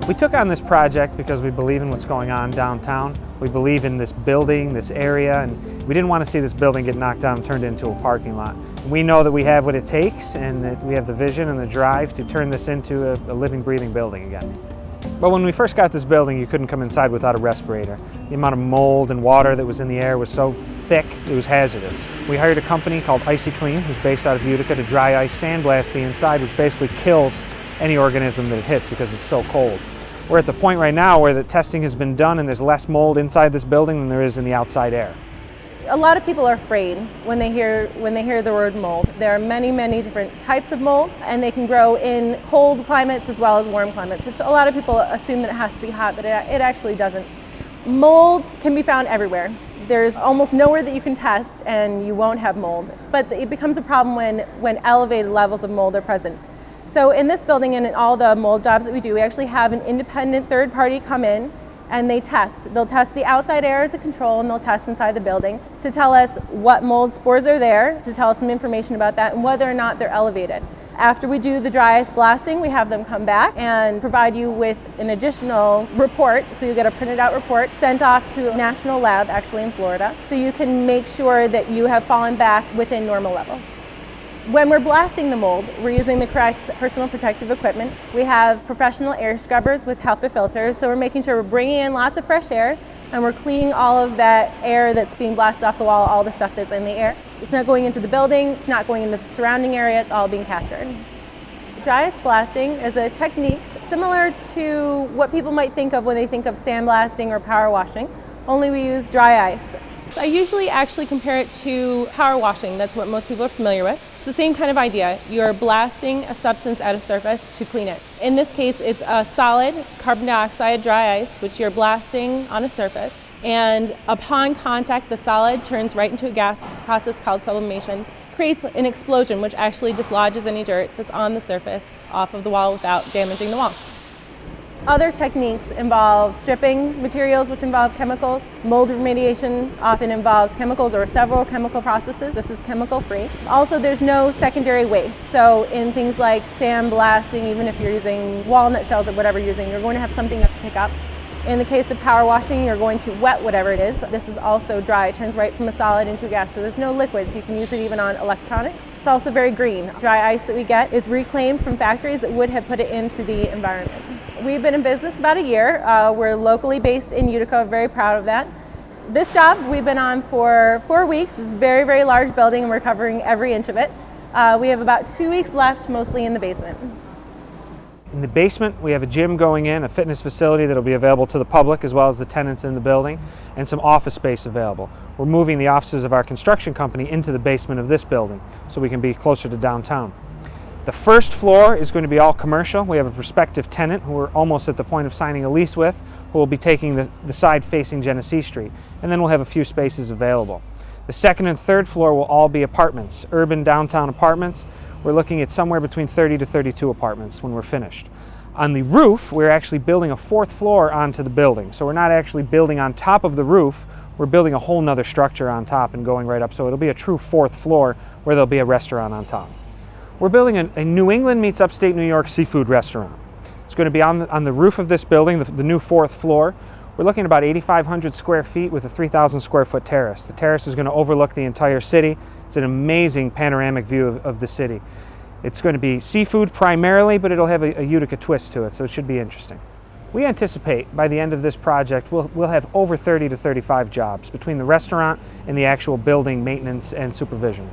We took on this project because we believe in what's going on downtown. We believe in this building, this area, and we didn't want to see this building get knocked down and turned into a parking lot. We know that we have what it takes and that we have the vision and the drive to turn this into a living, breathing building again. But when we first got this building, you couldn't come inside without a respirator. The amount of mold and water that was in the air was so thick, it was hazardous. We hired a company called Icy Clean, who's based out of Utica, to dry ice sandblast the inside, which basically kills any organism that it hits because it's so cold. We're at the point right now where the testing has been done and there's less mold inside this building than there is in the outside air. A lot of people are afraid when they hear the word mold. There are many, many different types of mold, and they can grow in cold climates as well as warm climates, which a lot of people assume that it has to be hot, but it actually doesn't. Mold can be found everywhere. There's almost nowhere that you can test and you won't have mold, but it becomes a problem when elevated levels of mold are present. So in this building and in all the mold jobs that we do, we actually have an independent third party come in and they test. They'll test the outside air as a control and they'll test inside the building to tell us what mold spores are there, to tell us some information about that and whether or not they're elevated. After we do the dry ice blasting, we have them come back and provide you with an additional report. So you get a printed out report sent off to a national lab, actually in Florida, so you can make sure that you have fallen back within normal levels. When we're blasting the mold, we're using the correct personal protective equipment. We have professional air scrubbers with HEPA filters, so we're making sure we're bringing in lots of fresh air and we're cleaning all of that air that's being blasted off the wall, all the stuff that's in the air. It's not going into the building, it's not going into the surrounding area, it's all being captured. Dry ice blasting is a technique similar to what people might think of when they think of sandblasting or power washing, only we use dry ice. I usually actually compare it to power washing. That's what most people are familiar with. It's the same kind of idea. You're blasting a substance at a surface to clean it. In this case, it's a solid carbon dioxide dry ice, which you're blasting on a surface. And upon contact, the solid turns right into a gas process called sublimation, creates an explosion, which actually dislodges any dirt that's on the surface off of the wall without damaging the wall. Other techniques involve stripping materials, which involve chemicals. Mold remediation often involves chemicals or several chemical processes. This is chemical free. Also, there's no secondary waste. So in things like sandblasting, even if you're using walnut shells or whatever you're using, you're going to have something to pick up. In the case of power washing, you're going to wet whatever it is. This is also dry. It turns right from a solid into a gas, so there's no liquids. You can use it even on electronics. It's also very green. Dry ice that we get is reclaimed from factories that would have put it into the environment. We've been in business about a year. We're locally based in Utica, very proud of that. This job we've been on for 4 weeks. It's a very, very large building and we're covering every inch of it. We have about 2 weeks left, mostly in the basement. In the basement, we have a gym going in, a fitness facility that will be available to the public as well as the tenants in the building, and some office space available. We're moving the offices of our construction company into the basement of this building so we can be closer to downtown. The first floor is going to be all commercial. We have a prospective tenant who we're almost at the point of signing a lease with, who will be taking the side facing Genesee Street, and then we'll have a few spaces available. The second and third floor will all be apartments, urban downtown apartments. We're looking at somewhere between 30 to 32 apartments when we're finished. On the roof, we're actually building a fourth floor onto the building. So we're not actually building on top of the roof, we're building a whole nother structure on top and going right up. So it'll be a true fourth floor where there'll be a restaurant on top. We're building a New England meets upstate New York seafood restaurant. It's going to be on the roof of this building, the new fourth floor. We're looking at about 8,500 square feet with a 3,000 square foot terrace. The terrace is going to overlook the entire city. It's an amazing panoramic view of the city. It's going to be seafood primarily, but it'll have a Utica twist to it, so it should be interesting. We anticipate by the end of this project we'll have over 30 to 35 jobs between the restaurant and the actual building maintenance and supervision.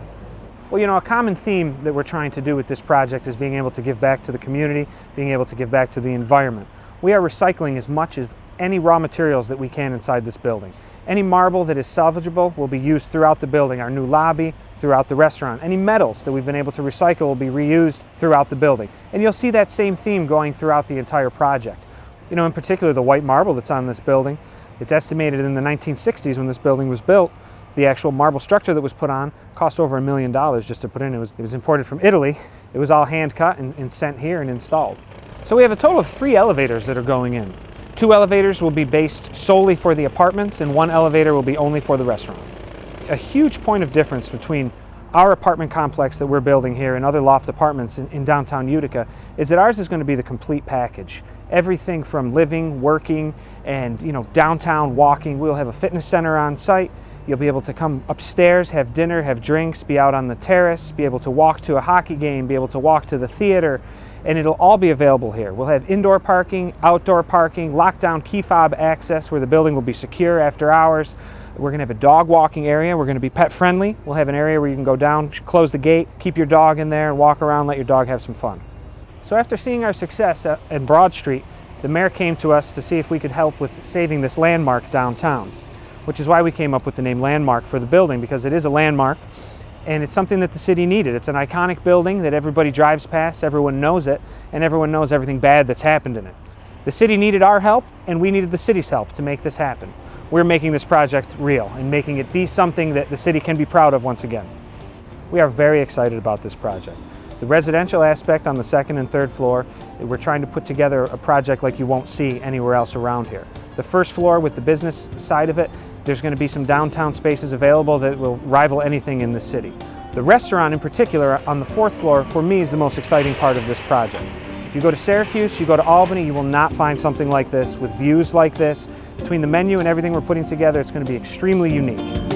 Well, you know, a common theme that we're trying to do with this project is being able to give back to the community, being able to give back to the environment. We are recycling as much as any raw materials that we can inside this building. Any marble that is salvageable will be used throughout the building, our new lobby, throughout the restaurant. Any metals that we've been able to recycle will be reused throughout the building. And you'll see that same theme going throughout the entire project. You know, in particular, the white marble that's on this building, it's estimated in the 1960s when this building was built, the actual marble structure that was put on cost over $1 million just to put in. It was imported from Italy. It was all hand cut and sent here and installed. So we have a total of 3 elevators that are going in. 2 elevators will be based solely for the apartments and 1 elevator will be only for the restaurant. A huge point of difference between our apartment complex that we're building here and other loft apartments in downtown Utica is that ours is going to be the complete package. Everything from living, working, and downtown walking. We'll have a fitness center on site. You'll be able to come upstairs, have dinner, have drinks, be out on the terrace, be able to walk to a hockey game, be able to walk to the theater, and it'll all be available here. We'll have indoor parking, outdoor parking, lockdown key fob access where the building will be secure after hours. We're going to have a dog walking area. We're going to be pet friendly. We'll have an area where you can go down, close the gate, keep your dog in there, and walk around, let your dog have some fun. So after seeing our success at Broad Street, the mayor came to us to see if we could help with saving this landmark downtown, which is why we came up with the name Landmark for the building, because it is a landmark and it's something that the city needed. It's an iconic building that everybody drives past, everyone knows it, and everyone knows everything bad that's happened in it. The city needed our help and we needed the city's help to make this happen. We're making this project real and making it be something that the city can be proud of once again. We are very excited about this project. The residential aspect on the second and third floor, we're trying to put together a project like you won't see anywhere else around here. The first floor with the business side of it, there's going to be some downtown spaces available that will rival anything in the city. The restaurant in particular on the fourth floor, for me, is the most exciting part of this project. If you go to Syracuse, you go to Albany, you will not find something like this with views like this. Between the menu and everything we're putting together, it's going to be extremely unique.